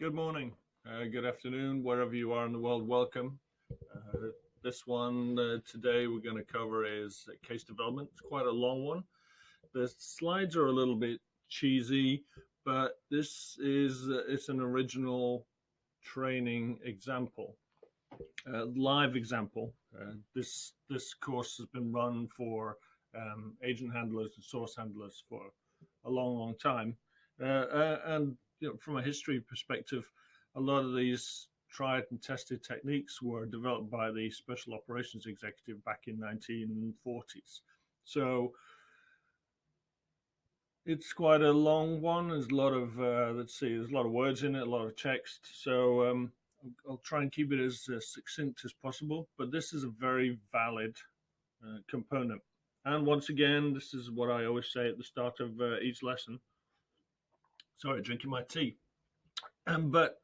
Good morning, good afternoon, wherever you are in the world, welcome. This one today we're going to cover is case development. It's quite a long one. The slides are a little bit cheesy, but this is it's an original training example, live example. This course has been run for agent handlers and source handlers for a long time, and from a history perspective, a lot of these tried and tested techniques were developed by the special operations executive back in 1940s. So it's quite a long one. There's a lot of there's a lot of words in it, a lot of text. So I'll try and keep it as succinct as possible. But this is a very valid component. And once again, this is what I always say at the start of each lesson. Sorry, drinking my tea. But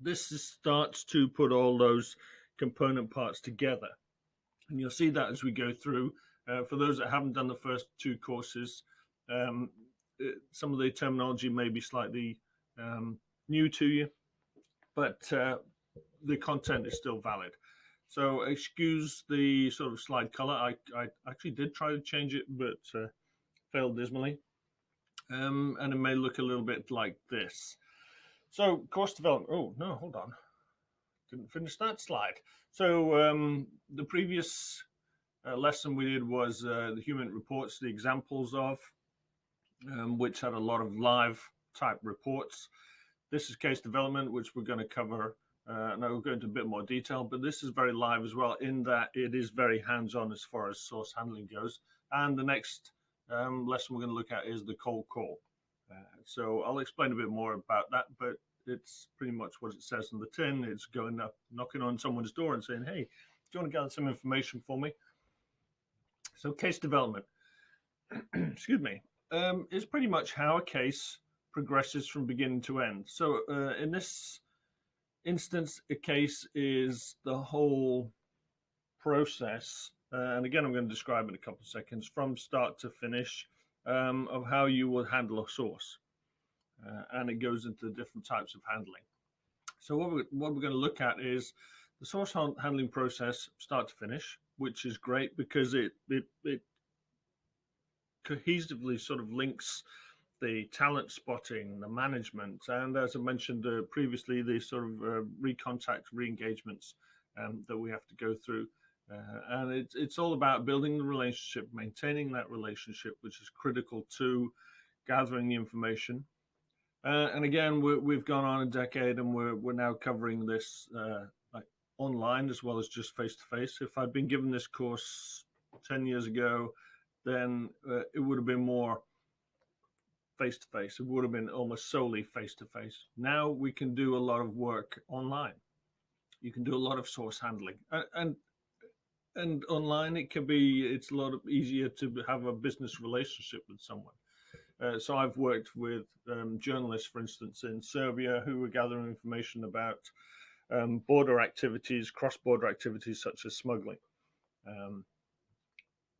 this starts to put all those component parts together. And you'll see that as we go through. For those that haven't done the first two courses, some of the terminology may be slightly new to you, but the content is still valid. So excuse the sort of slide color. I actually did try to change it, but failed dismally. And it may look a little bit like this. So course development. Oh, no, hold on. Didn't finish that slide. So the previous lesson we did was the human reports, the examples of, which had a lot of live type reports. This is case development, which we're going to cover. And I will go into a bit more detail, but this is very live as well in that it is very hands-on as far as source handling goes. And the next lesson we're going to look at is the cold call. So I'll explain a bit more about that, but it's pretty much what it says on the tin. It's going up, knocking on someone's door and saying, hey, do you want to gather some information for me? So case development, excuse me, is pretty much how a case progresses from beginning to end. So in this instance, a case is the whole process. And again, I'm going to describe in a couple of seconds from start to finish of how you will handle a source. And it goes into the different types of handling. So what we're going to look at is the source handling process, start to finish, which is great because it cohesively sort of links the talent spotting, the management, and as I mentioned previously, the sort of recontact, re-engagements that we have to go through. And it's all about building the relationship, maintaining that relationship, which is critical to gathering the information. And again, we've gone on a decade, and we're now covering this like online as well as just face to face. If I'd been given this course 10 years ago, then it would have been more face to face. It would have been almost solely face to face. Now we can do a lot of work online. You can do a lot of source handling, and online it's a lot easier to have a business relationship with someone. So I've worked with journalists, for instance, in Serbia who were gathering information about border activities, cross-border activities such as smuggling.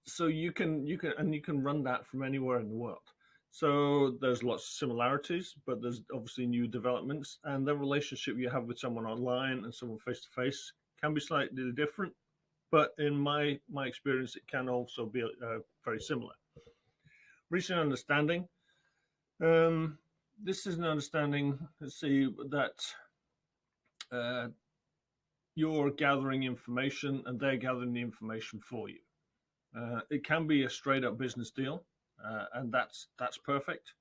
So you can run that from anywhere in the world. So there's lots of similarities, but there's obviously new developments, and the relationship you have with someone online and someone face to face can be slightly different. But in my experience, it can also be very similar. Reaching understanding. This is an understanding, let's see, that you're gathering information and they're gathering the information for you. It can be a straight up business deal, and that's perfect.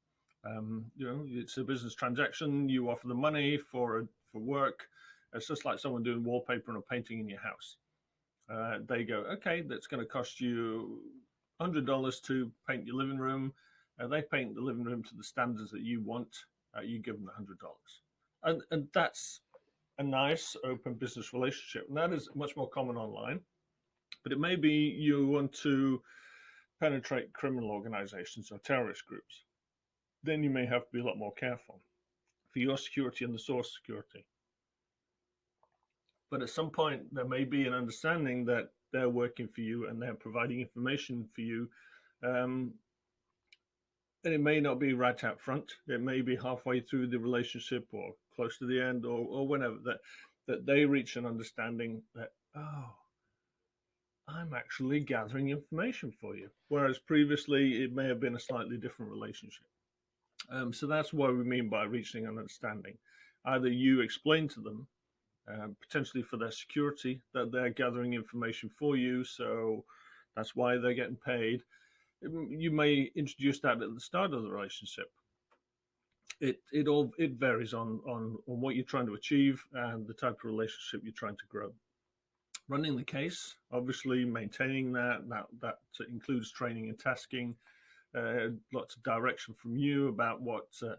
It's a business transaction. You offer the money for work. It's just like someone doing wallpaper and a painting in your house. They go, okay, that's going to cost you $100 to paint your living room. They paint the living room to the standards that you want. You give them $100, and that's a nice open business relationship. And that is much more common online. But it may be you want to penetrate criminal organizations or terrorist groups. Then you may have to be a lot more careful for your security and the source security. But at some point, there may be an understanding that they're working for you and they're providing information for you And it may not be right out front. It may be halfway through the relationship or close to the end, or whenever that they reach an understanding that, oh, I'm actually gathering information for you. Whereas previously it may have been a slightly different relationship. So that's what we mean by reaching an understanding. Either you explain to them, potentially for their security, that they're gathering information for you, so that's why they're getting paid. You may introduce that at the start of the relationship. It varies on what you're trying to achieve and the type of relationship you're trying to grow. Running the case, obviously maintaining that includes training and tasking, lots of direction from you about what the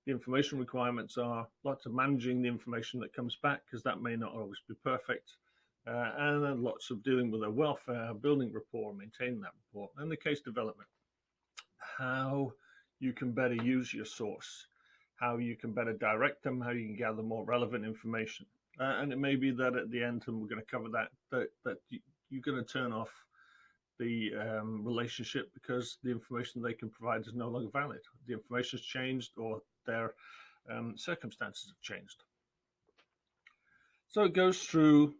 information requirements are, lots of managing the information that comes back, because that may not always be perfect, and then lots of dealing with their welfare, building rapport, maintaining that rapport, and the case development. How you can better use your source, how you can better direct them, how you can gather more relevant information. And it may be that at the end, and we're going to cover that you're going to turn off the relationship because the information they can provide is no longer valid. The information has changed, or their circumstances have changed. So it goes through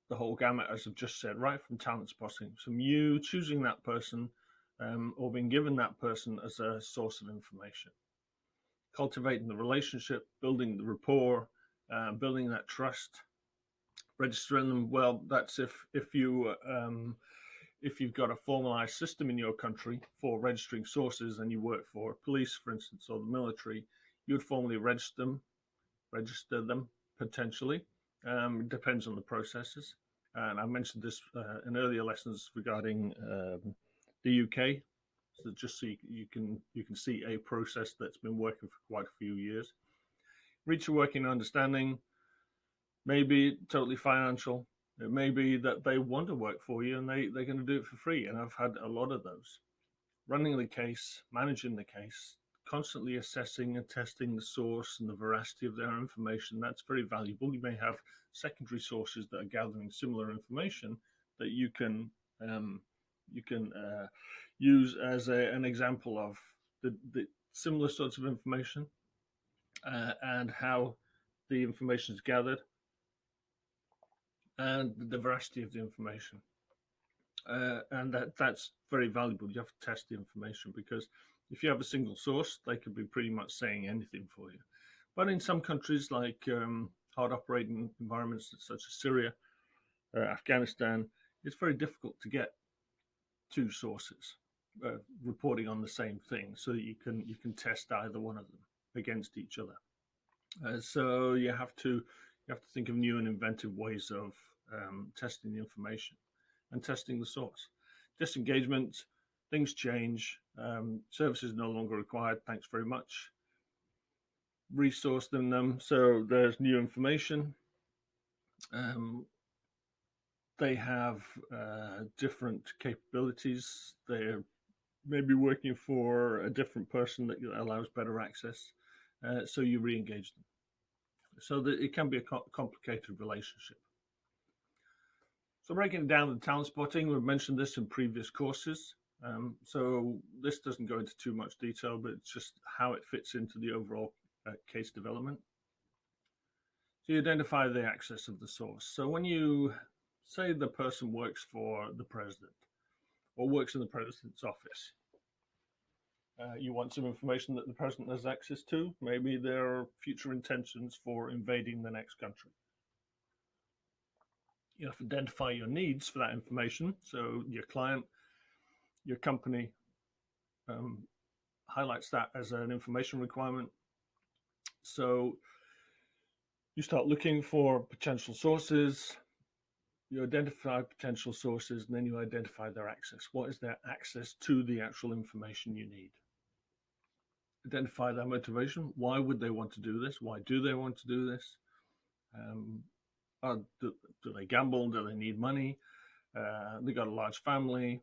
the whole gamut, as I've just said, right from talent spotting, from you choosing that person or being given that person as a source of information, cultivating the relationship, building the rapport, building that trust, registering them. Well, that's if you've got a formalized system in your country for registering sources and you work for police, for instance, or the military, you would formally register them potentially. It depends on the processes. And I mentioned this in earlier lessons regarding the UK, so just so you can see a process that's been working for quite a few years. Reach a working understanding, maybe totally financial. It may be that they want to work for you and they're going to do it for free. And I've had a lot of those. Running the case, managing the case, constantly assessing and testing the source and the veracity of their information. That's very valuable. You may have secondary sources that are gathering similar information that you can use as an example of the similar sorts of information and how the information is gathered and the veracity of the information. And that's very valuable. You have to test the information, because if you have a single source, they could be pretty much saying anything for you. But in some countries, like hard operating environments such as Syria, Afghanistan, it's very difficult to get two sources reporting on the same thing, so that you can test either one of them against each other. So you have to think of new and inventive ways of testing the information and testing the source. Disengagement, things change, services no longer required, thanks very much. Resource them, so there's new information. They have different capabilities. They're maybe working for a different person that allows better access, so you re-engage them. So that it can be a complicated relationship. So breaking it down to talent spotting, we've mentioned this in previous courses. So this doesn't go into too much detail, but it's just how it fits into the overall case development. So you identify the access of the source. So when you say the person works for the president or works in the president's office, you want some information that the president has access to, maybe their future intentions for invading the next country. You have to identify your needs for that information. So your client, your company highlights that as an information requirement. So you start looking for potential sources, you identify potential sources, and then you identify their access. What is their access to the actual information you need? Identify their motivation. Why would they want to do this? Why do they want to do this? Do they gamble? Do they need money? They got a large family.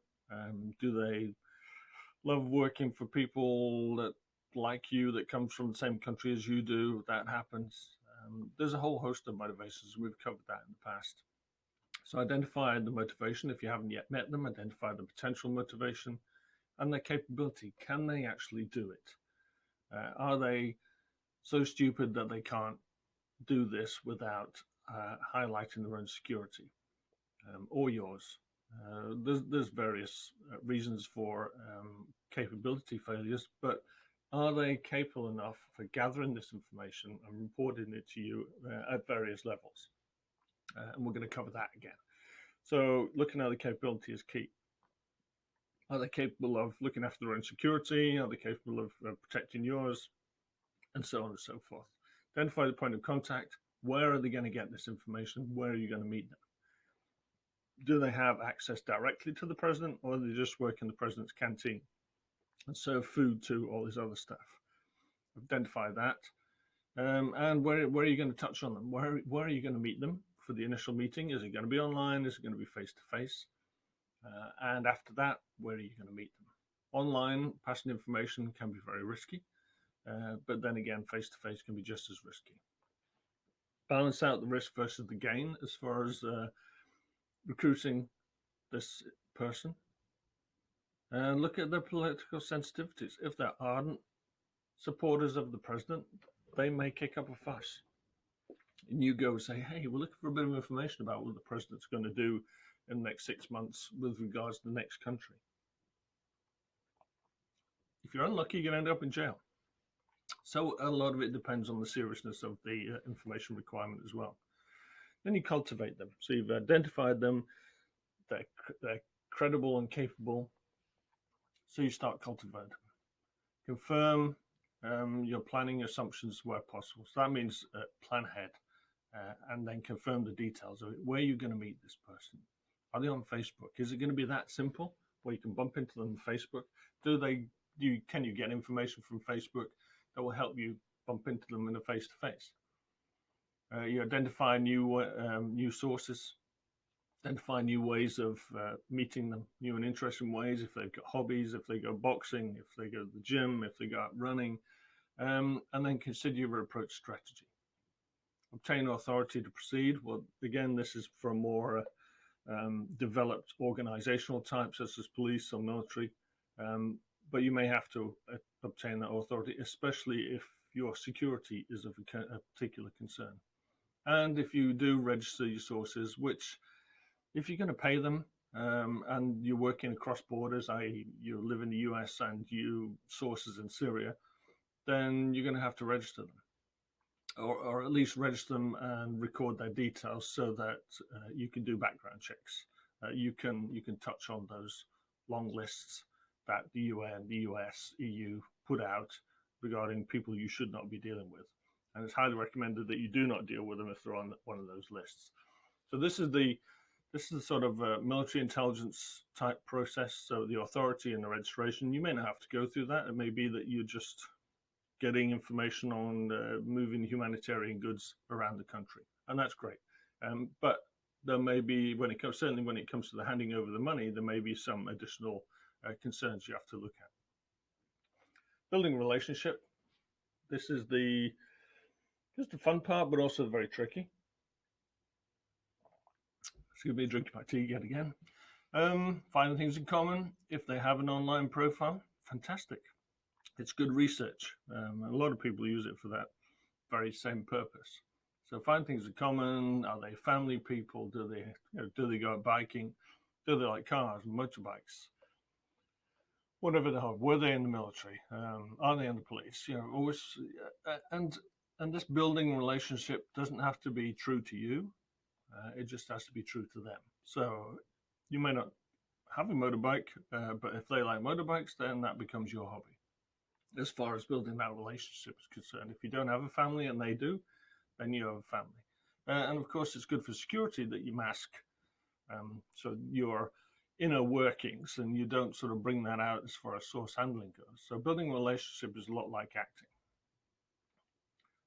Do they love working for people that like you, that comes from the same country as you do? That happens. There's a whole host of motivations. We've covered that in the past. So identify the motivation. If you haven't yet met them, identify the potential motivation. and their capability. Can they actually do it? Are they so stupid that they can't do this without highlighting their own security or yours? There's various reasons for capability failures, but are they capable enough for gathering this information and reporting it to you at various levels? And we're going to cover that again. So looking at the capability is key. Are they capable of looking after their own security? Are they capable of protecting yours? And so on and so forth. Identify the point of contact. Where are they going to get this information? Where are you going to meet them? Do they have access directly to the president, or do they just work in the president's canteen and serve food to all his other staff? Identify that. And where are you going to touch on them? Where are you going to meet them for the initial meeting? Is it going to be online? Is it going to be face-to-face? And after that, where are you going to meet them? Online, passing information can be very risky, but then again, face-to-face can be just as risky. Balance out the risk versus the gain as far as recruiting this person, and look at their political sensitivities. If they're ardent supporters of the president, they may kick up a fuss. And you go and say, hey, we're looking for a bit of information about what the president's going to do in the next 6 months with regards to the next country. If you're unlucky, you're going to end up in jail. So a lot of it depends on the seriousness of the information requirement as well. Then you cultivate them. So you've identified them, they're credible and capable. So you start cultivating them. Confirm your planning assumptions where possible. So that means plan ahead and then confirm the details of it. Where are you going to meet this person? Are they on Facebook? Is it going to be that simple where you can bump into them on Facebook? Can you get information from Facebook that will help you bump into them in a face-to-face? You identify new sources, identify new ways of meeting them, new and interesting ways. If they've got hobbies, if they go boxing, if they go to the gym, if they go out running, and then consider your approach strategy. Obtain authority to proceed. Well, again, this is for more developed organizational types, such as police or military. But you may have to obtain that authority, especially if your security is of a particular concern. And if you do register your sources, which if you're going to pay them and you're working across borders, i.e. you live in the US and you sources in Syria, then you're going to have to register them. Or at least register them and record their details so that you can do background checks. You can touch on those long lists that the UN, the US, EU put out regarding people you should not be dealing with. And it's highly recommended that you do not deal with them if they're on one of those lists. So this is the sort of military intelligence type process. So the authority and the registration, you may not have to go through that. It may be that you're just getting information on moving humanitarian goods around the country, and that's great. But there may be, certainly when it comes to the handing over the money, there may be some additional concerns you have to look at. Building a relationship. This is just the fun part, but also very tricky. Excuse me, drinking my tea yet again. Finding things in common. If they have an online profile, fantastic. It's good research. A lot of people use it for that very same purpose. So find things in common. Are they family people? Do they go out biking? Do they like cars and motorbikes? Whatever they are. Were they in the military? Are they in the police? Always. And this building relationship doesn't have to be true to you. It just has to be true to them. So you may not have a motorbike, but if they like motorbikes, then that becomes your hobby. As far as building that relationship is concerned, if you don't have a family and they do, then you have a family. And of course, it's good for security that you mask so your inner workings and you don't sort of bring that out as far as source handling goes. So building a relationship is a lot like acting.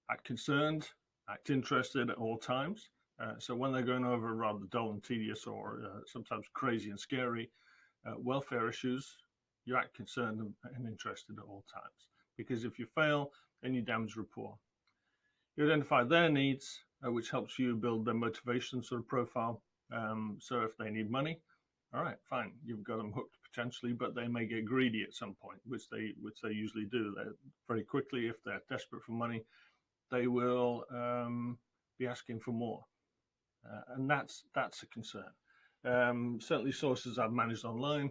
Act concerned, act interested at all times. So when they're going over rather dull and tedious or sometimes crazy and scary welfare issues, you act concerned and interested at all times. Because if you fail, then you damage rapport. You identify their needs, which helps you build their motivation sort of profile. So if they need money, all right, fine. You've got them hooked potentially, but they may get greedy at some point, which they usually do. They're very quickly, if they're desperate for money, they will be asking for more, and that's a concern. Certainly, sources I've managed online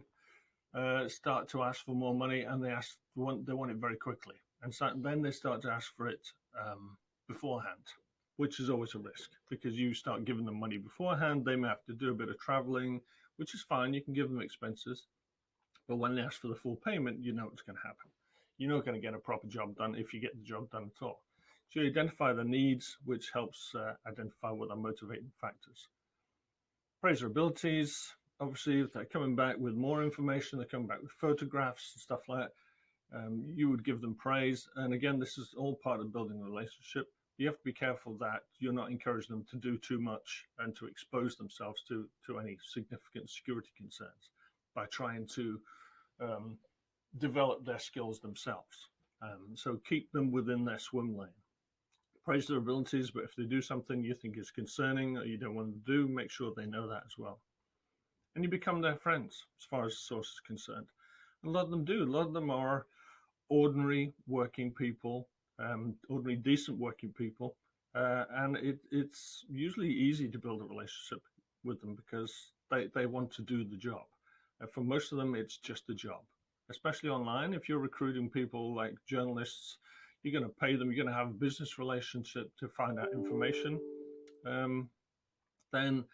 start to ask for more money, and they want it very quickly, and so then they start to ask for it beforehand, which is always a risk, because you start giving them money beforehand, they may have to do a bit of traveling, which is fine. You can give them expenses, but when they ask for the full payment, you know what's going to happen. You're not going to get a proper job done if you get the job done at all. So you identify the needs, which helps identify what are motivating factors. Praise their abilities. Obviously, if they're coming back with more information, they're coming back with photographs and stuff like that, you would give them praise. And again, this is all part of building a relationship. You have to be careful that you're not encouraging them to do too much and to expose themselves to any significant security concerns by trying to develop their skills themselves. So keep them within their swim lane. Praise their abilities, but if they do something you think is concerning or you don't want them to do, make sure they know that as well. And you become their friends as far as the source is concerned. And a lot of them do. A lot of them are ordinary working people, ordinary decent working people, and it's usually easy to build a relationship with them because they want to do the job. For most of them, it's just a job, especially online. If you're recruiting people like journalists, you're going to pay them, you're going to have a business relationship to find out information, then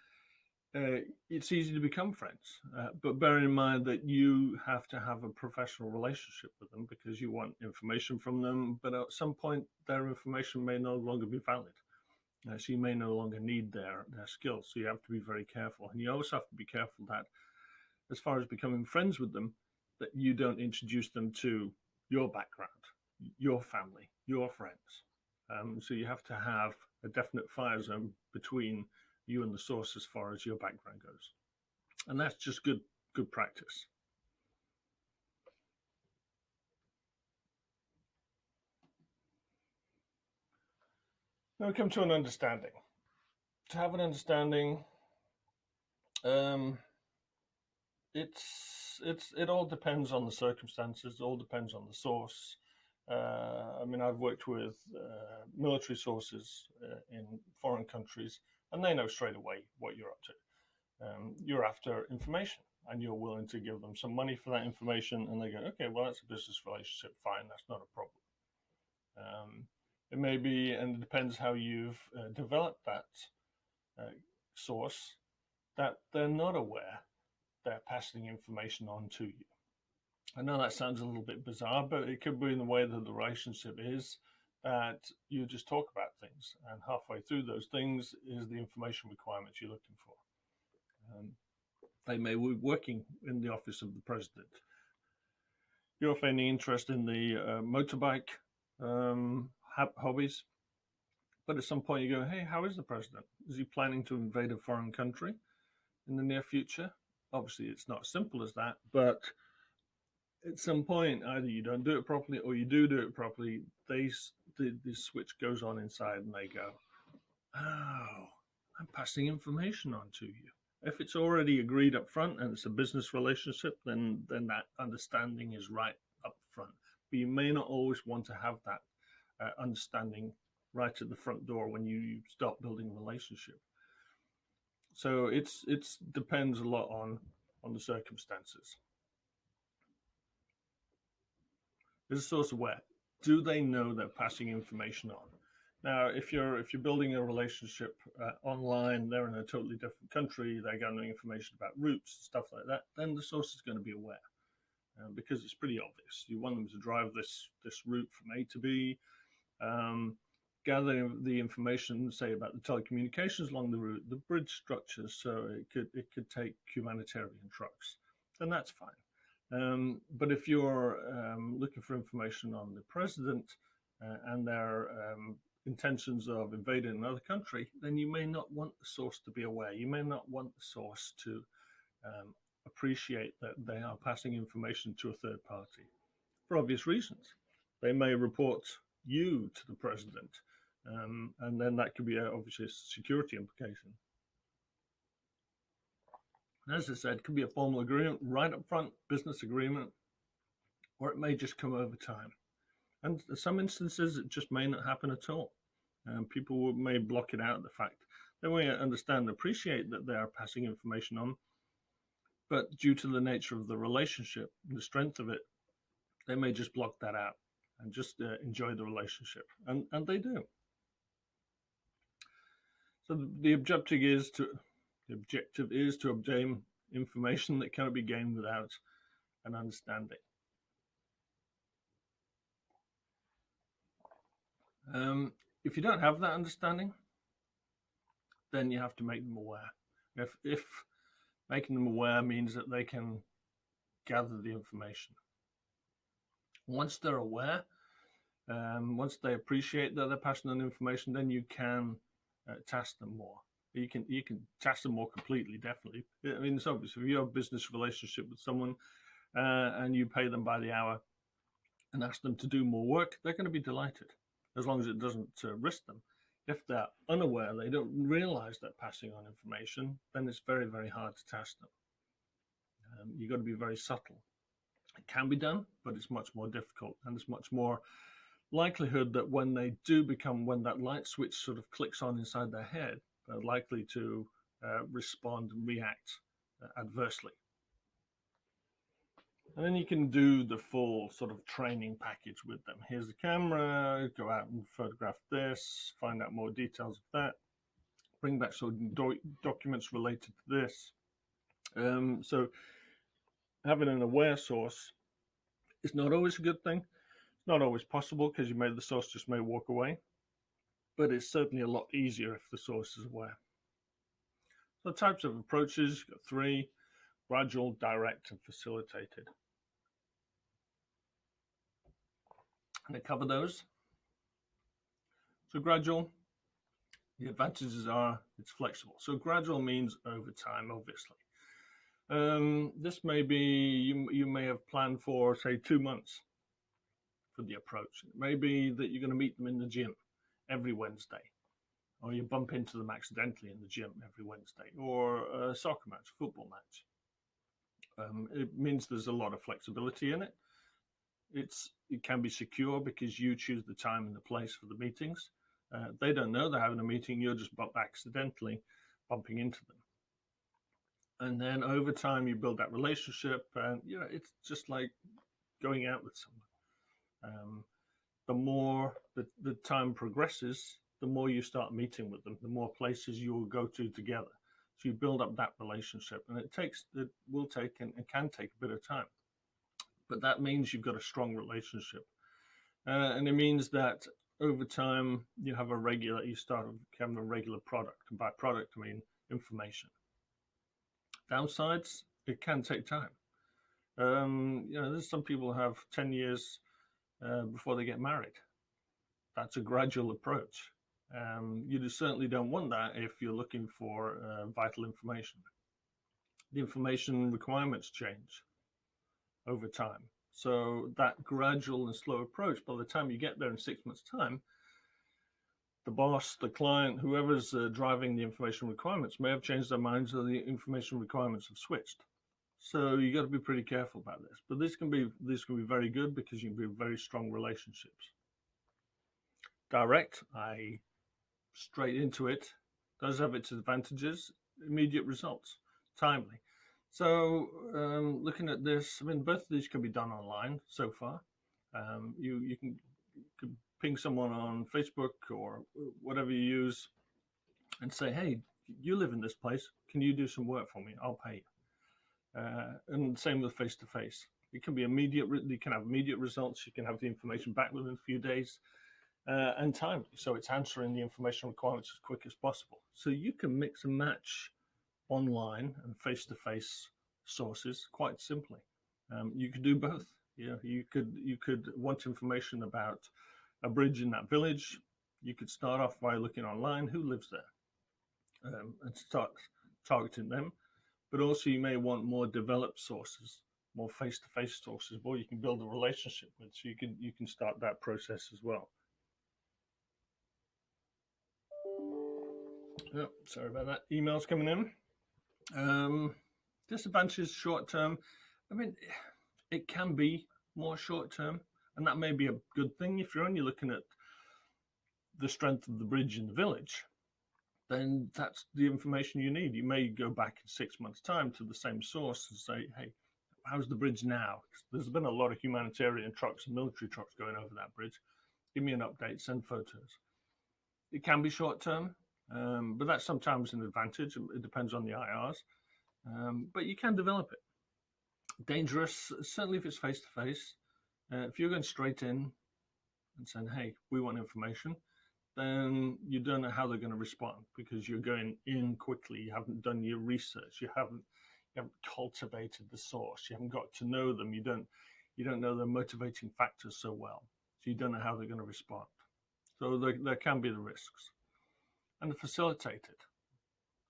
it's easy to become friends. But bear in mind that you have to have a professional relationship with them because you want information from them, but at some point their information may no longer be valid. So you may no longer need their skills. So you have to be very careful. And you also have to be careful that as far as becoming friends with them, that you don't introduce them to your background, your family, your friends. So you have to have a definite fire zone between you and the source as far as your background goes. And that's just good practice. Now we come to an understanding. To have an understanding, it all depends on the circumstances. It all depends on the source. I mean, I've worked with military sources in foreign countries, and they know straight away what you're up to. You're after information, and you're willing to give them some money for that information, and they go, okay, well, that's a business relationship, fine, that's not a problem. It may be, and it depends how you've developed that source, that they're not aware they're passing information on to you. I know that sounds a little bit bizarre, but it could be in the way that the relationship is, that you just talk about things, and halfway through those things is the information requirements you're looking for. They may be working in the office of the president. You're feigning interest in the motorbike hobbies, but at some point you go, hey, how is the president? Is he planning to invade a foreign country in the near future? Obviously, it's not as simple as that, but at some point, either you don't do it properly or you do it properly. The switch goes on inside and they go, oh, I'm passing information on to you. If it's already agreed up front and it's a business relationship, then that understanding is right up front. But you may not always want to have that understanding right at the front door when you start building a relationship. So it depends a lot on the circumstances. Is the source aware? Do they know they're passing information on? Now, if you're building a relationship online, they're in a totally different country, they're gathering information about routes, stuff like that, then the source is going to be aware because it's pretty obvious. You want them to drive this route from A to B, gather the information, say about the telecommunications along the route, the bridge structures, so it could take humanitarian trucks, then that's fine. But if you're looking for information on the president and their intentions of invading another country, then you may not want the source to be aware. You may not want the source to appreciate that they are passing information to a third party for obvious reasons. They may report you to the president, and then that could be obviously a security implication. As I said, it could be a formal agreement right up front, business agreement, or it may just come over time. And in some instances, it just may not happen at all. People may block it out, the fact. They may understand and appreciate that they are passing information on, but due to the nature of the relationship, the strength of it, they may just block that out and just enjoy the relationship. And they do. So the objective is to obtain information that cannot be gained without an understanding. If you don't have that understanding, then you have to make them aware. If making them aware means that they can gather the information. Once they're aware, once they appreciate that they're passing on information, then you can task them more. You can task them more completely, definitely. I mean, it's obvious. If you have a business relationship with someone and you pay them by the hour and ask them to do more work, they're going to be delighted, as long as it doesn't risk them. If they're unaware, they don't realize they're passing on information, then it's very, very hard to task them. You've got to be very subtle. It can be done, but it's much more difficult, and there's much more likelihood that when that light switch sort of clicks on inside their head, they're likely to respond and react adversely. And then you can do the full sort of training package with them. Here's the camera, go out and photograph this, find out more details of that, bring back some documents related to this. So having an aware source is not always a good thing. It's not always possible because the source just may walk away, but it's certainly a lot easier if the source is aware. So types of approaches, you've got 3: gradual, direct, and facilitated. I'm going to cover those. So gradual, the advantages are it's flexible. So gradual means over time, obviously. This may be, you may have planned for, say, 2 months for the approach. It may be that you're going to meet them in the gym every Wednesday, or you bump into them accidentally in the gym every Wednesday, or a soccer match, football match. It means there's a lot of flexibility in it. It can be secure because you choose the time and the place for the meetings. They don't know they're having a meeting. You're just accidentally bumping into them. And then over time, you build that relationship, and it's just like going out with someone. The more the time progresses, the more you start meeting with them, the more places you will go to together. So you build up that relationship, and it will take and can take a bit of time. But that means you've got a strong relationship. And it means that over time, you start having a regular product. And by product, I mean information. Downsides, it can take time. There's some people who have 10 years before they get married. That's a gradual approach. You certainly don't want that if you're looking for vital information. The information requirements change over time. So that gradual and slow approach, by the time you get there in 6 months' time, the boss, the client, whoever's driving the information requirements may have changed their minds, or the information requirements have switched. So you got to be pretty careful about this. But this can be very good because you can build very strong relationships. Direct, straight into it, does have its advantages. Immediate results, timely. So looking at this, I mean, both of these can be done online so far. You can ping someone on Facebook or whatever you use and say, hey, you live in this place. Can you do some work for me? I'll pay you. And same with face-to-face. It can be immediate. You can have immediate results. You can have the information back within a few days and timely. So it's answering the information requirements as quick as possible. So you can mix and match online and face-to-face sources quite simply. You could do both. You could want information about a bridge in that village. You could start off by looking online who lives there and start targeting them. But also you may want more developed sources, more face-to-face sources, where you can build a relationship with. So you can start that process as well. Oh, sorry about that. Emails coming in. Disadvantages short term. I mean, it can be more short term, and that may be a good thing if you're only looking at the strength of the bridge in the village. Then that's the information you need. You may go back in 6 months' time to the same source and say, hey, how's the bridge now? There's been a lot of humanitarian trucks and military trucks going over that bridge. Give me an update, send photos. It can be short term, but that's sometimes an advantage. It depends on the IRs, but you can develop it. Dangerous, certainly if it's face to face. If you're going straight in and saying, hey, we want information, then you don't know how they're going to respond because you're going in quickly. You haven't done your research. You haven't cultivated the source. You haven't got to know them. You don't know their motivating factors so well. So you don't know how they're going to respond. So there can be the risks. And the facilitated.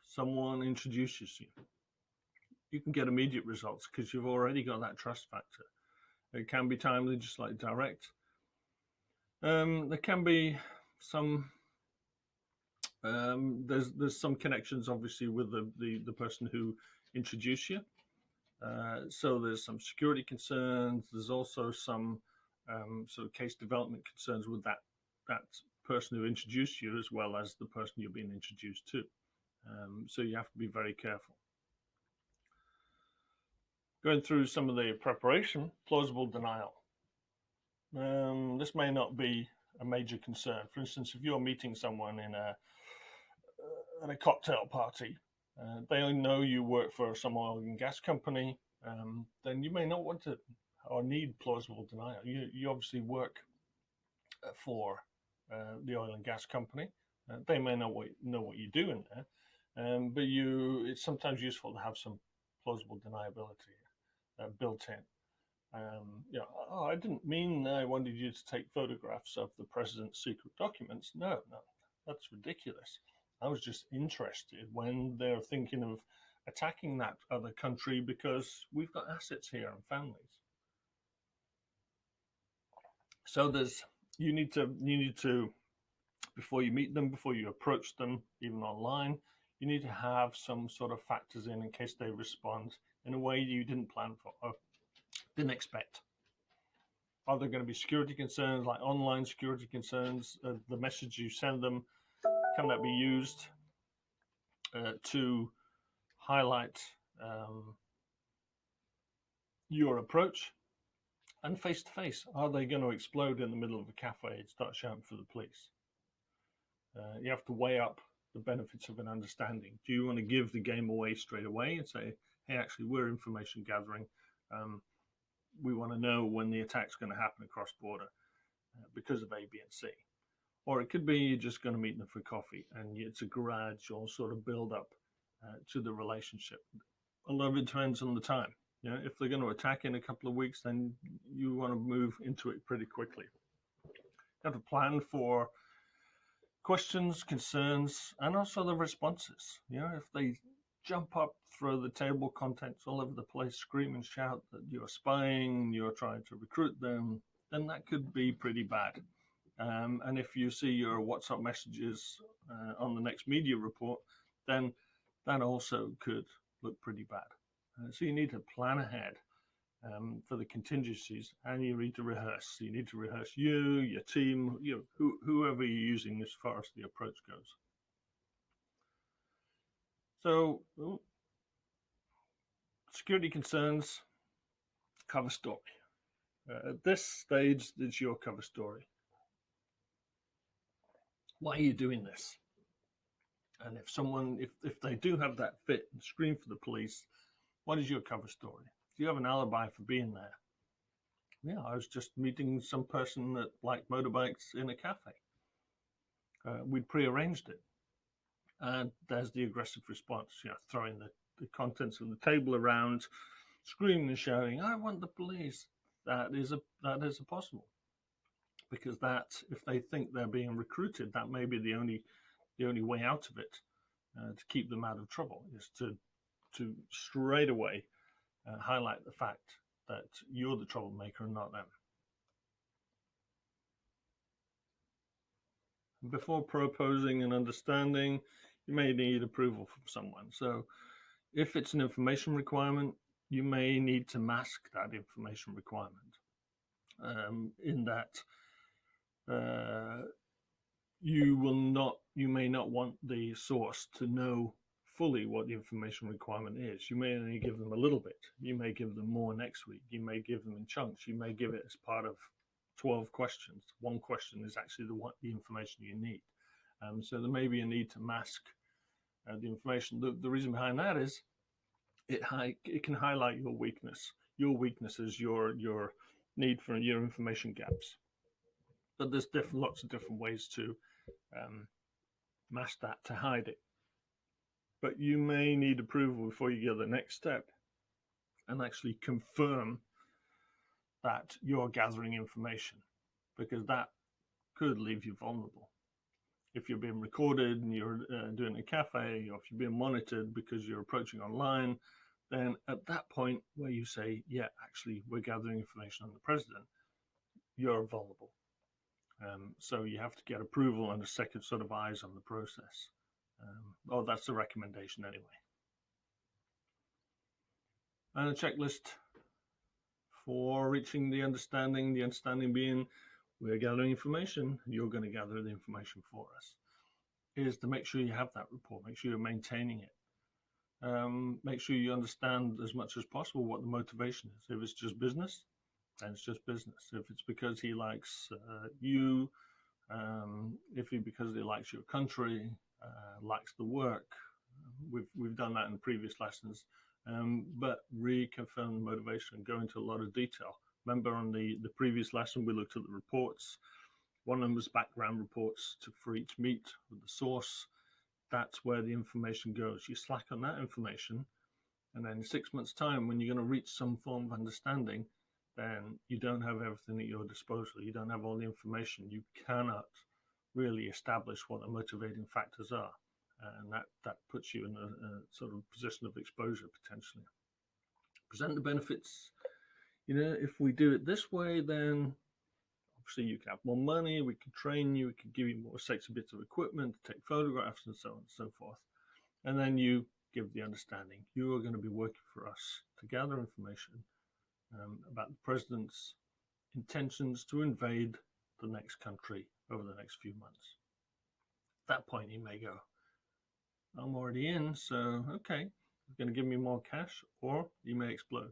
Someone introduces you. You can get immediate results because you've already got that trust factor. It can be timely, just like direct. There can be some there's some connections obviously with the person who introduced you. So there's some security concerns. There's also some sort of case development concerns with that person who introduced you as well as the person you're being introduced to. So you have to be very careful. Going through some of the preparation, plausible denial. This may not be a major concern. For instance, if you're meeting someone in a cocktail party, they only know you work for some oil and gas company, then you may not want to or need plausible denial. You obviously work for the oil and gas company. They may know what you do in there, but it's sometimes useful to have some plausible deniability built in. I didn't mean I wanted you to take photographs of the president's secret documents. No, that's ridiculous. I was just interested when they're thinking of attacking that other country because we've got assets here and families. So you need to before you meet them, before you approach them, even online, you need to have some sort of factors in case they respond in a way you didn't plan for or didn't expect. Are there going to be security concerns, like online security concerns? The message you send them, can that be used to highlight your approach? And face-to-face, are they going to explode in the middle of a cafe and start shouting for the police? You have to weigh up the benefits of an understanding. Do you want to give the game away straight away and say, hey, actually, we're information gathering. We want to know when the attack's going to happen across border because of A, B, and C. Or it could be you're just going to meet them for coffee and it's a gradual sort of build up to the relationship. A lot of it depends on the time. If they're going to attack in a couple of weeks, then you want to move into it pretty quickly. You have to plan for questions, concerns, and also the responses. If they jump up, throw the table contents all over the place, scream and shout that you're spying, you're trying to recruit them, then that could be pretty bad. And if you see your WhatsApp messages on the next media report, then that also could look pretty bad. So you need to plan ahead for the contingencies, and you need to rehearse. So you need to rehearse your team, whoever you're using as far as the approach goes. So security concerns, cover story. At this stage, it's your cover story. Why are you doing this? And if they do have that fit and scream for the police, what is your cover story? Do you have an alibi for being there? Yeah, I was just meeting some person that liked motorbikes in a cafe. We'd prearranged it. And there's the aggressive response, throwing the contents of the table around, screaming and shouting, I want the police. That is a possible. Because if they think they're being recruited, that may be the only way out of it to keep them out of trouble, is to straight away highlight the fact that you're the troublemaker and not them. Before proposing an understanding, you may need approval from someone. So If it's an information requirement, you may need to mask that information requirement, in that you may not want the source to know fully what the information requirement is. You may only give them a little bit. You may give them more next week. You may give them in chunks. You may give it as part of 12 questions. One question is actually the information you need. So there may be a need to mask the information. The reason behind that is it can highlight your weaknesses, your need for your information gaps. But there's lots of different ways to mask that, to hide it. But you may need approval before you go to the next step and actually confirm that you're gathering information, because that could leave you vulnerable. If you're being recorded and you're doing a cafe, or if you're being monitored because you're approaching online, then at that point where you say, yeah, actually, we're gathering information on the president, you're vulnerable. So you have to get approval and a second sort of eyes on the process. That's the recommendation anyway. And a checklist for reaching the understanding being we're gathering information, you're going to gather the information for us, is to make sure you have that rapport, make sure you're maintaining it. Make sure you understand as much as possible what the motivation is. If it's just business, then it's just business. If it's because he likes you, because he likes your country, likes the work, we've done that in previous lessons. But reconfirm the motivation and go into a lot of detail. Remember on the previous lesson, we looked at the reports. One of them was background reports for each meet with the source. That's where the information goes. You slack on that information, and then in 6 months' time, when you're going to reach some form of understanding, then you don't have everything at your disposal. You don't have all the information. You cannot really establish what the motivating factors are. And that puts you in a sort of position of exposure potentially. Present the benefits. If we do it this way, then obviously you can have more money, we can train you, we can give you more sexy bits of equipment to take photographs and so on and so forth. And then you give the understanding. You are going to be working for us to gather information about the president's intentions to invade the next country over the next few months. At that point, he may go, I'm already in, so okay, you're going to give me more cash, or you may explode.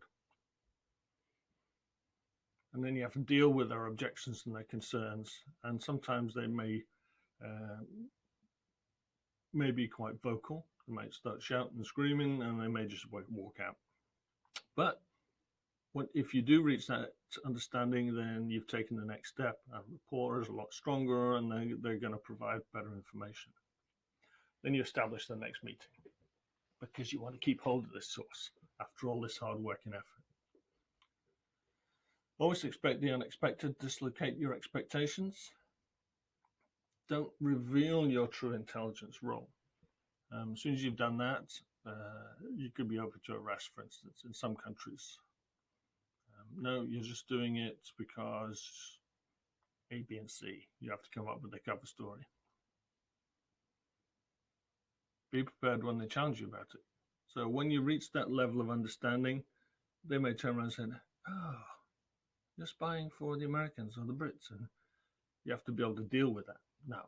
And then you have to deal with their objections and their concerns, and sometimes they may be quite vocal. They might start shouting and screaming, and they may just walk out. But if you do reach that understanding, then you've taken the next step. Our rapport is a lot stronger, and they're going to provide better information. Then you establish the next meeting, because you want to keep hold of this source after all this hard work and effort. Always expect the unexpected, dislocate your expectations. Don't reveal your true intelligence role. As soon as you've done that, you could be open to arrest, for instance, in some countries. No, you're just doing it because A, B, and C. You have to come up with a cover story. Be prepared when they challenge you about it. So when you reach that level of understanding, they may turn around and say, oh, you're spying for the Americans or the Brits, and you have to be able to deal with that. No.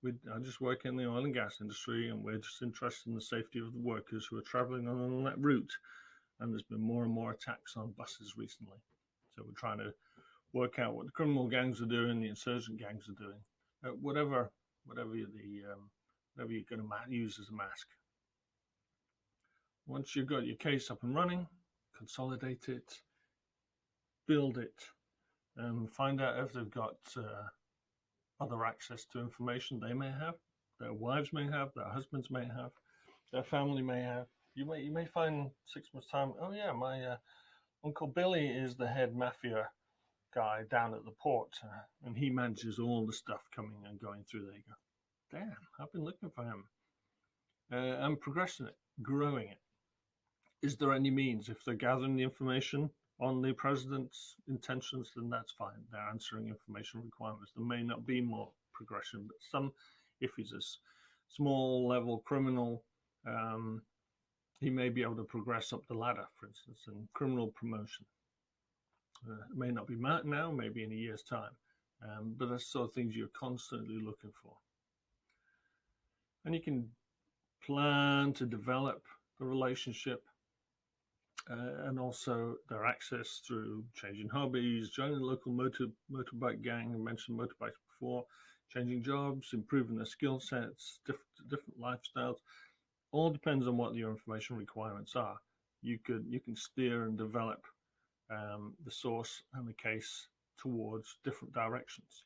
I just work in the oil and gas industry, and we're just interested in the safety of the workers who are traveling on that route. And there's been more and more attacks on buses recently. So we're trying to work out what the criminal gangs are doing, the insurgent gangs are doing, whatever you're going to use as a mask. Once you've got your case up and running, consolidate it, build it, and find out if they've got other access to information they may have, their wives may have, their husbands may have, their family may have. You may find 6 months' time, oh yeah, my Uncle Billy is the head mafia guy down at the port, and he manages all the stuff coming and going through there. You go, damn, I've been looking for him. And progressing it, growing it. Is there any means, if they're gathering the information on the president's intentions, then that's fine. They're answering information requirements. There may not be more progression, but if he's a small level criminal, he may be able to progress up the ladder, for instance, in criminal promotion. It may not be now, maybe in a year's time, but that's sort of things you're constantly looking for. And you can plan to develop the relationship and also their access through changing hobbies, joining the local motorbike gang. I mentioned motorbikes before, changing jobs, improving their skill sets, different lifestyles. All depends on what your information requirements are. You can steer and develop the source and the case towards different directions.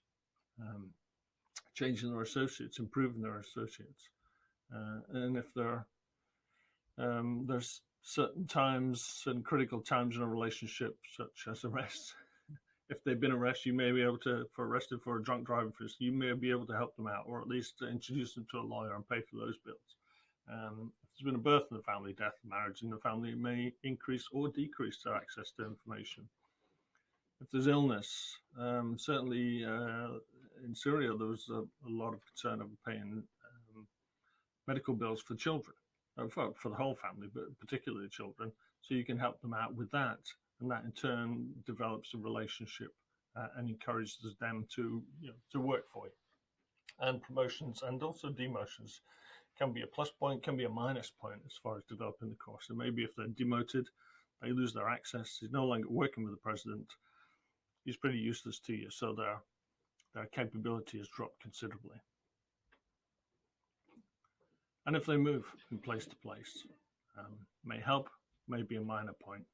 Changing their associates, improving their associates, and if there's certain times, certain critical times in a relationship, such as arrests. If they've been arrested, you may be able to, arrested for a drunk driving, for instance, you may be able to help them out, or at least introduce them to a lawyer and pay for those bills. If there's been a birth in the family, death, marriage in the family, it may increase or decrease their access to information. If there's illness, certainly in Syria, there was a lot of concern over paying medical bills for children, for the whole family, but particularly children. So you can help them out with that, and that in turn develops a relationship and encourages them to work for you. And promotions and also demotions can be a plus point, can be a minus point as far as developing the course. So maybe if they're demoted, they lose their access. He's no longer working with the president. He's pretty useless to you, so their capability has dropped considerably. And if they move from place to place, may help, may be a minor point.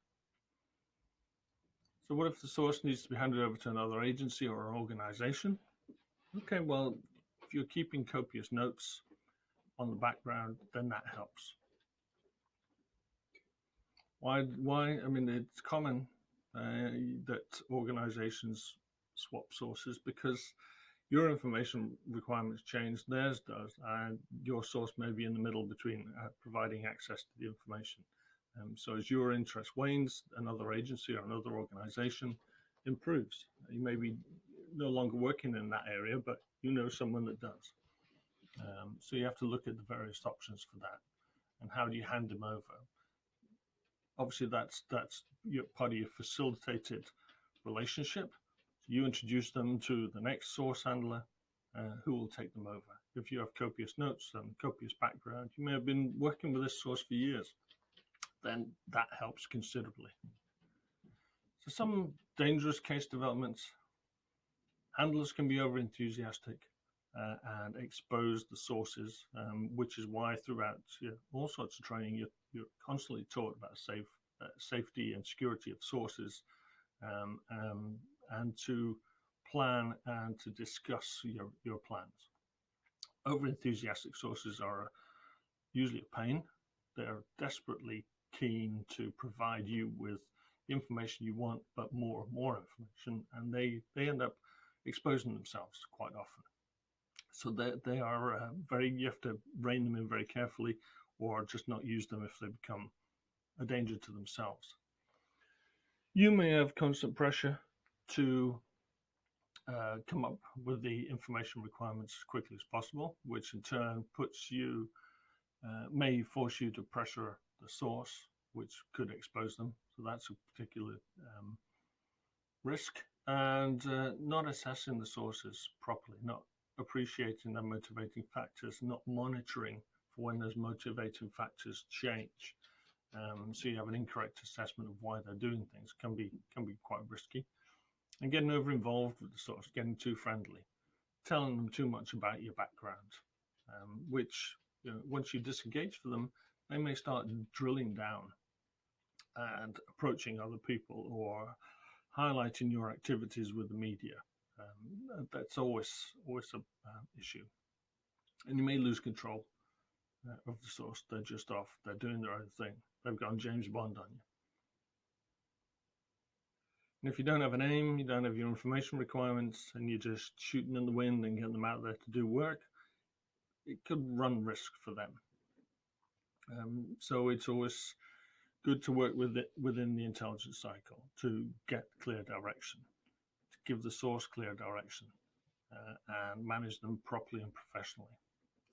So what if the source needs to be handed over to another agency or organization? Okay, well, if you're keeping copious notes on the background, then that helps. Why? I mean, it's common that organizations swap sources because your information requirements change, theirs does, and your source may be in the middle between providing access to the information. So as your interest wanes, another agency or another organization improves. You may be no longer working in that area, but you know someone that does. So you have to look at the various options for that, and how do you hand them over? Obviously, that's your part of your facilitated relationship. You introduce them to the next source handler who will take them over. If you have copious notes and copious background, you may have been working with this source for years, then that helps considerably. So some dangerous case developments, handlers can be over-enthusiastic and expose the sources, which is why throughout all sorts of training, you're constantly taught about safety and security of sources, and to plan and to discuss your plans. Over-enthusiastic sources are usually a pain. They're desperately keen to provide you with the information you want, but more information, and they end up exposing themselves quite often. So they are you have to rein them in very carefully, or just not use them if they become a danger to themselves. You may have constant pressure to come up with the information requirements as quickly as possible, which in turn may force you to pressure the source, which could expose them. So that's a particular risk. And not assessing the sources properly, not appreciating their motivating factors, not monitoring for when those motivating factors change. So you have an incorrect assessment of why they're doing things can be quite risky. And getting over involved with the source, getting too friendly, telling them too much about your background, which once you disengage from them, they may start drilling down and approaching other people or highlighting your activities with the media. That's always an issue. And you may lose control of the source. They're just off. They're doing their own thing. They've gone James Bond on you. And if you don't have an aim, you don't have your information requirements, and you're just shooting in the wind and getting them out there to do work, it could run risk for them. So it's always good to work with it within the intelligence cycle to get clear direction, to give the source clear direction, and manage them properly and professionally.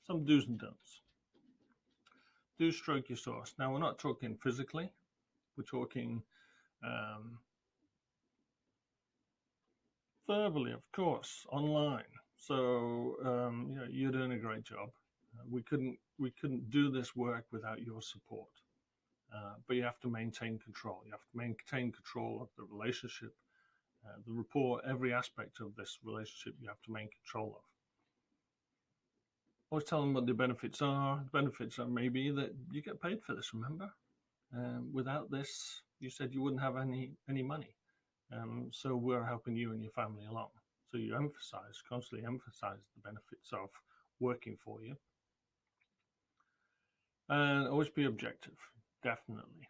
Some do's and don'ts. do stroke your source. Now, we're not talking physically. We're talking verbally, of course, online. So you're doing a great job. We couldn't do this work without your support. But you have to maintain control. You have to maintain control of the relationship, the rapport, every aspect of this relationship. You have to maintain control of. Always tell them what the benefits are. The benefits are maybe that you get paid for this. Remember, without this, you said you wouldn't have any money. So we're helping you and your family along. So you constantly emphasize the benefits of working for you. And always be objective, definitely.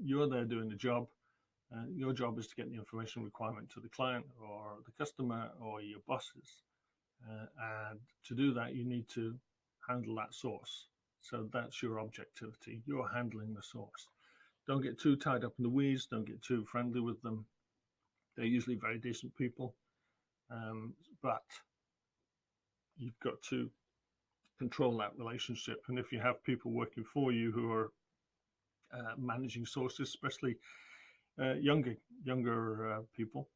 You're there doing the job. Your job is to get the information requirement to the client or the customer or your bosses. And to do that, you need to handle that source. So that's your objectivity. You're handling the source. Don't get too tied up in the weeds. Don't get too friendly with them. They're usually very decent people. But you've got to control that relationship. And if you have people working for you who are managing sources, especially younger people,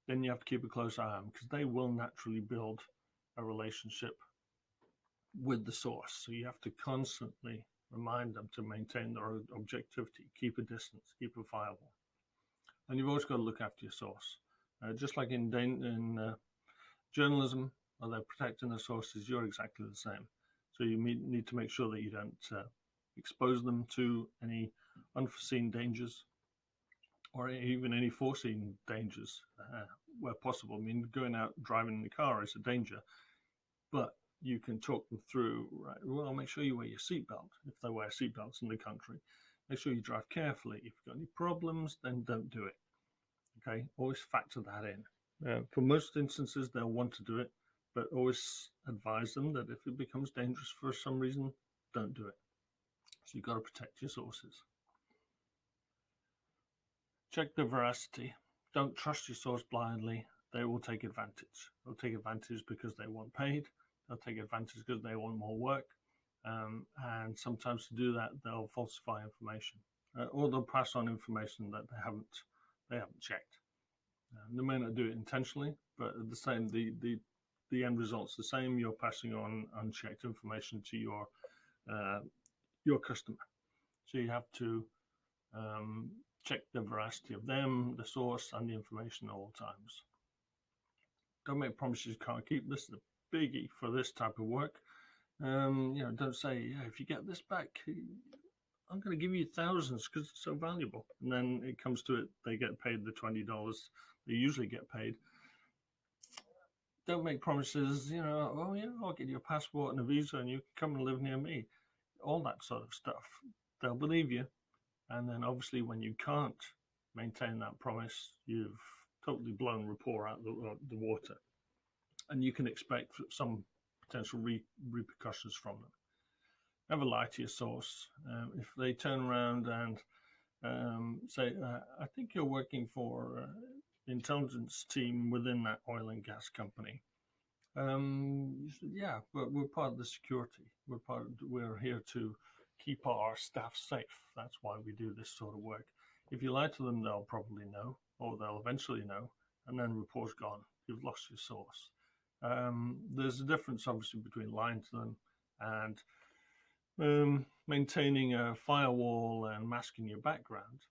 then you have to keep a close eye on them because they will naturally build a relationship with the source. So you have to constantly remind them to maintain their objectivity, keep a distance, keep it viable. And you've always got to look after your source. Just like in journalism, where they're protecting the sources, you're exactly the same. So you need to make sure that you don't expose them to any unforeseen dangers or even any foreseen dangers where possible. I mean, going out driving in the car is a danger, but you can talk them through, right? Well, make sure you wear your seatbelt if they wear seatbelts in the country. Make sure you drive carefully. If you've got any problems, then don't do it. Okay, always factor that in. For most instances, they'll want to do it, but always advise them that if it becomes dangerous for some reason, don't do it. So you've got to protect your sources. Check the veracity. Don't trust your source blindly. They will take advantage. They'll take advantage because they want paid. They'll take advantage because they want more work. And sometimes to do that, they'll falsify information. Or they'll pass on information that they haven't checked. They may not do it intentionally, but the same, the end result's the same. You're passing on unchecked information to your customer. So you have to check the veracity of them, the source, and the information at all times. Don't make promises you can't keep. This is a biggie for this type of work. Don't say, yeah, if you get this back, I'm going to give you thousands because it's so valuable. And then it comes to it, they get paid the $20 they usually get paid. Don't make promises, oh yeah, I'll get you a passport and a visa and you can come and live near me. All that sort of stuff. They'll believe you. And then obviously when you can't maintain that promise, you've totally blown rapport out the water. And you can expect some potential repercussions from them. Never lie to your source. If they turn around and say, I think you're working for the intelligence team within that oil and gas company. You said, yeah, but we're part of the security. We're here to keep our staff safe. That's why we do this sort of work. If you lie to them, they'll probably know, or they'll eventually know, and then report's gone. You've lost your source. There's a difference, obviously, between lying to them and maintaining a firewall and masking your background.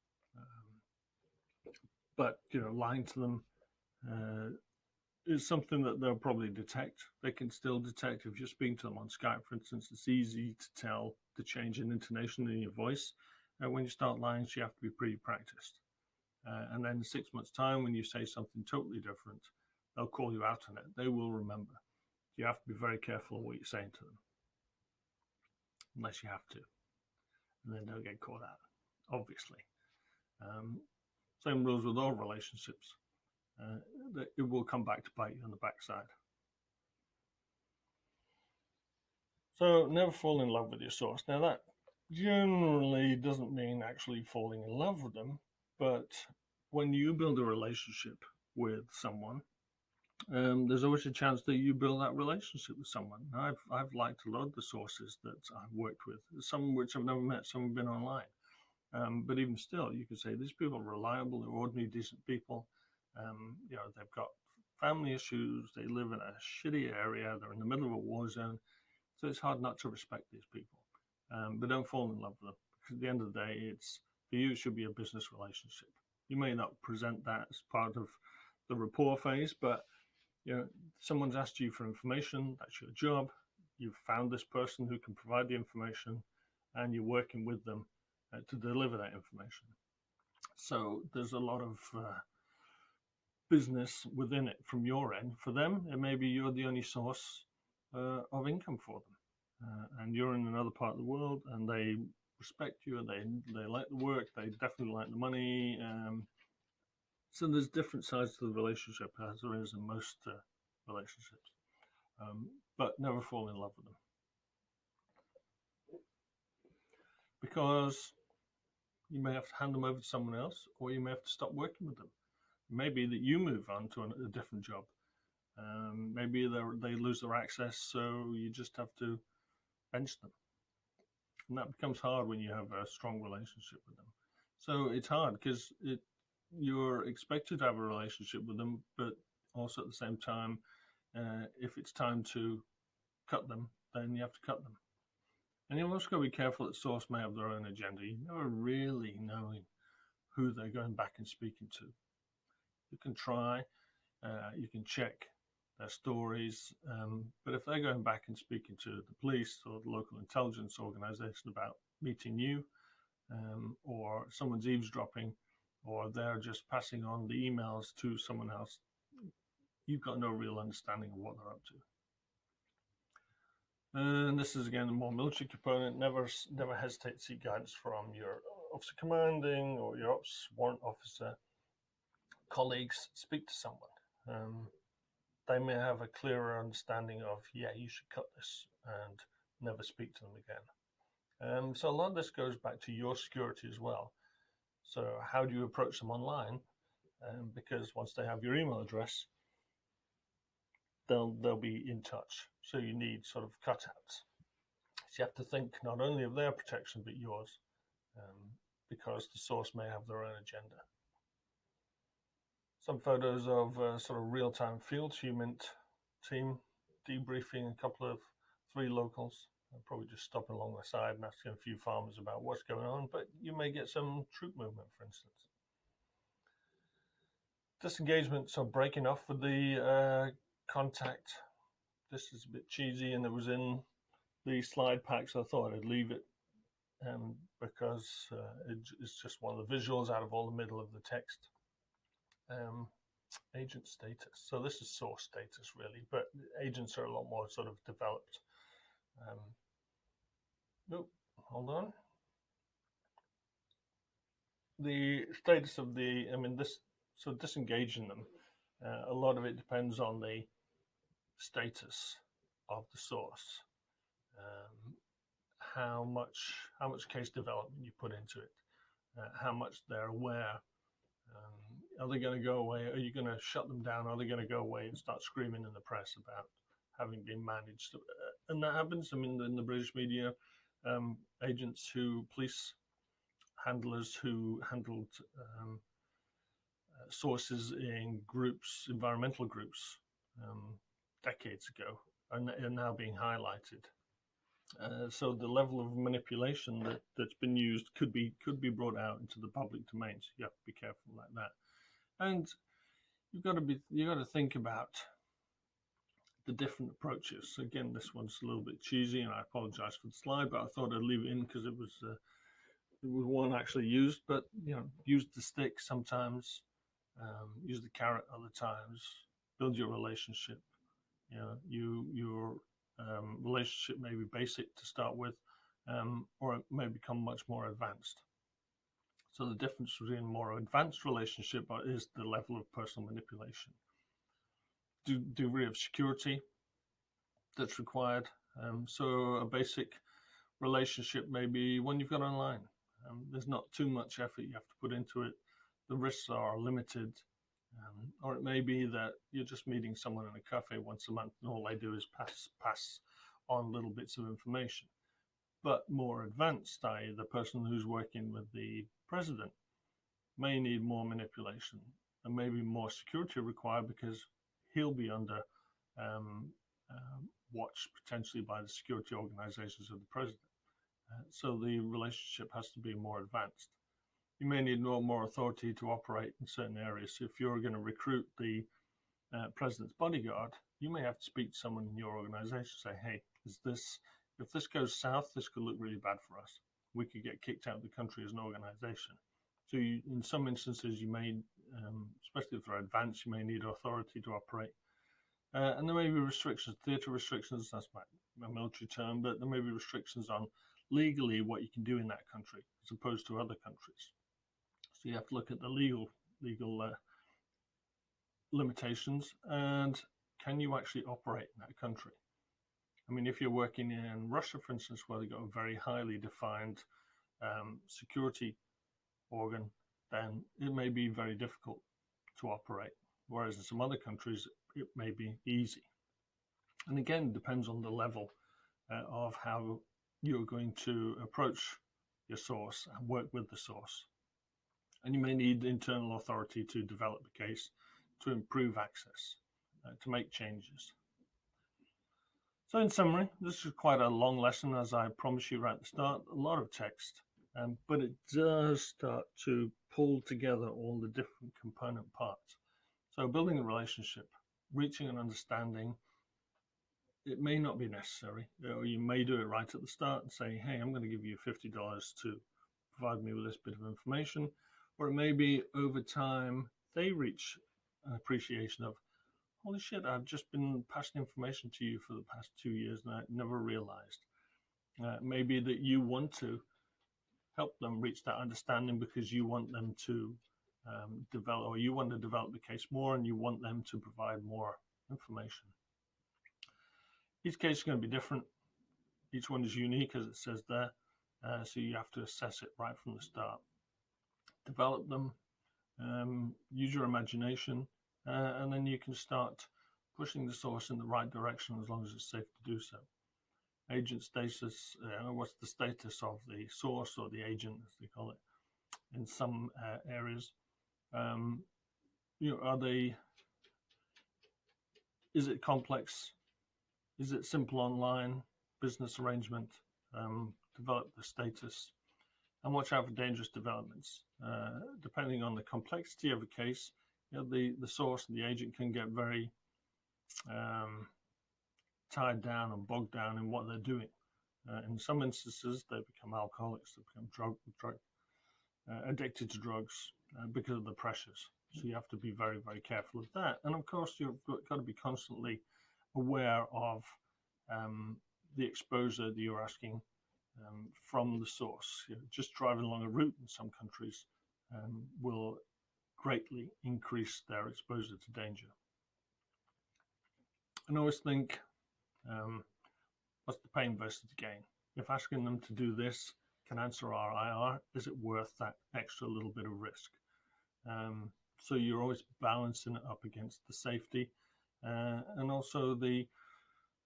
But lying to them is something that they'll probably detect. They can still detect if you're speaking to them on Skype, for instance. It's easy to tell the change in intonation in your voice. When you start lying, you have to be pretty practiced. And then in 6 months' time, when you say something totally different, they'll call you out on it. They will remember. You have to be very careful of what you're saying to them, unless you have to. And then they'll get caught out, obviously. Same rules with all relationships. It will come back to bite you on the backside. So never fall in love with your source. Now that generally doesn't mean actually falling in love with them, but when you build a relationship with someone, there's always a chance that you build that relationship with someone. I've liked a lot of the sources that I've worked with, some which I've never met, some have been online. But even still, you could say these people are reliable, they're ordinary, decent people. They've got family issues, they live in a shitty area, they're in the middle of a war zone. So it's hard not to respect these people. But don't fall in love with them, because at the end of the day, for you, it should be a business relationship. You may not present that as part of the rapport phase, but someone's asked you for information, that's your job. You've found this person who can provide the information, and you're working with them to deliver that information. So there's a lot of business within it from your end. For them, it may be you're the only source of income for them, and you're in another part of the world, and they respect you, they like the work, they definitely like the money. So there's different sides to the relationship, as there is in most relationships. But never fall in love with them, because you may have to hand them over to someone else, or you may have to stop working with them. Maybe that you move on to a different job. Maybe they lose their access, so you just have to bench them. And that becomes hard when you have a strong relationship with them. So it's hard because you're expected to have a relationship with them, but also at the same time, if it's time to cut them, then you have to cut them. And you've also got to be careful that source may have their own agenda. You never really knowing who they're going back and speaking to. You can try, you can check their stories, but if they're going back and speaking to the police or the local intelligence organization about meeting you, or someone's eavesdropping, or they're just passing on the emails to someone else, you've got no real understanding of what they're up to. And this is again a more military component. Never hesitate to seek guidance from your officer commanding or your ops warrant officer. Colleagues, speak to someone. They may have a clearer understanding of, you should cut this, and never speak to them again. So a lot of this goes back to your security as well. So how do you approach them online? Because once they have your email address, they'll be in touch. So you need sort of cutouts. So you have to think not only of their protection, but yours, because the source may have their own agenda. Some photos of sort of real-time field achievement team debriefing three locals. I'll probably just stopping along the side and asking a few farmers about what's going on, but you may get some troop movement, for instance. Disengagement, so breaking off with the contact. This is a bit cheesy, and it was in the slide pack, so I thought I'd leave it because it's just one of the visuals out of all the middle of the text. Agent status. So this is source status, really, but agents are a lot more sort of developed. Hold on. The status of disengaging them, a lot of it depends on the status of the source. How much case development you put into it, how much they're aware. Are they going to go away? Are you going to shut them down? Are they going to go away and start screaming in the press about having been managed? And that happens. I mean, in the British media, police handlers who handled sources in groups, environmental groups, decades ago, are now being highlighted. So the level of manipulation that's been used could be brought out into the public domain. So you have to be careful like that. And you've got to think about the different approaches. So again, this one's a little bit cheesy, and I apologize for the slide, but I thought I'd leave it in because it was one actually used. But use the stick sometimes, use the carrot other times. Build your relationship. Your relationship may be basic to start with, or it may become much more advanced. So the difference between a more advanced relationship is the level of personal manipulation. Degree of security that's required. So a basic relationship may be one you've got online. There's not too much effort you have to put into it. The risks are limited. Or it may be that you're just meeting someone in a cafe once a month and all they do is pass on little bits of information. But more advanced, i.e. the person who's working with the president may need more manipulation and maybe more security required because he'll be under watch potentially by the security organizations of the president. So the relationship has to be more advanced. You may need more authority to operate in certain areas. So if you're going to recruit the president's bodyguard, you may have to speak to someone in your organization, say, hey, if this goes south, this could look really bad for us. We could get kicked out of the country as an organization. So in some instances, you may, especially if they're advanced, you may need authority to operate. And there may be restrictions, theater restrictions, that's my military term, but there may be restrictions on legally what you can do in that country as opposed to other countries. So you have to look at the legal limitations and can you actually operate in that country? I mean, if you're working in Russia, for instance, where they've got a very highly defined security organ, then it may be very difficult to operate. Whereas in some other countries, it may be easy. And again, it depends on the level of how you're going to approach your source and work with the source. And you may need internal authority to develop the case, to improve access, to make changes. So in summary, this is quite a long lesson, as I promised you right at the start, a lot of text, but it does start to pull together all the different component parts. So building a relationship, reaching an understanding, it may not be necessary, or you may do it right at the start and say, hey, I'm going to give you $50 to provide me with this bit of information, or it may be over time they reach an appreciation of, holy shit, I've just been passing information to you for the past 2 years and I never realized. Maybe that you want to help them reach that understanding because you want them to develop, or you want to develop the case more and you want them to provide more information. Each case is going to be different. Each one is unique, as it says there. So you have to assess it right from the start. Develop them, use your imagination, and then you can start pushing the source in the right direction as long as it's safe to do so. Agent status, what's the status of the source or the agent, as they call it, in some areas. Is it complex? Is it simple online business arrangement? Develop the status and watch out for dangerous developments. Depending on the complexity of a case, the source and the agent can get very tied down and bogged down in what they're doing. In some instances, they become alcoholics, they become addicted to drugs because of the pressures. So you have to be very, very careful of that. And of course, you've got to be constantly aware of the exposure that you're asking from the source. Just driving along a route in some countries will greatly increase their exposure to danger. And I always think, what's the pain versus the gain? If asking them to do this can answer our IR, is it worth that extra little bit of risk? So you're always balancing it up against the safety and also the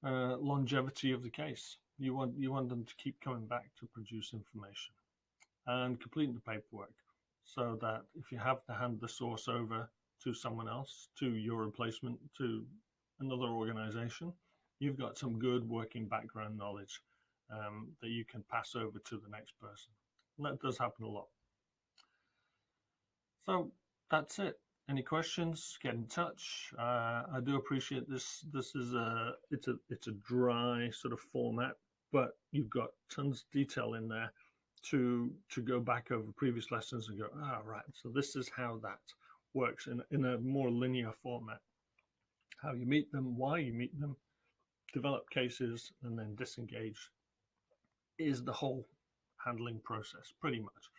longevity of the case. You want them to keep coming back to produce information and completing the paperwork, so that if you have to hand the source over to someone else, to your replacement, to another organization, you've got some good working background knowledge that you can pass over to the next person. And that does happen a lot. So that's it. Any questions? Get in touch. I do appreciate this. This is it's a dry sort of format, but you've got tons of detail in there to go back over previous lessons and go, right, so this is how that works in a more linear format. How you meet them, why you meet them, develop cases, and then disengage is the whole handling process, pretty much.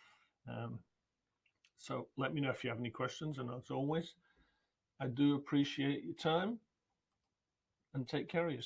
So let me know if you have any questions, and as always, I do appreciate your time, and take care of yourself.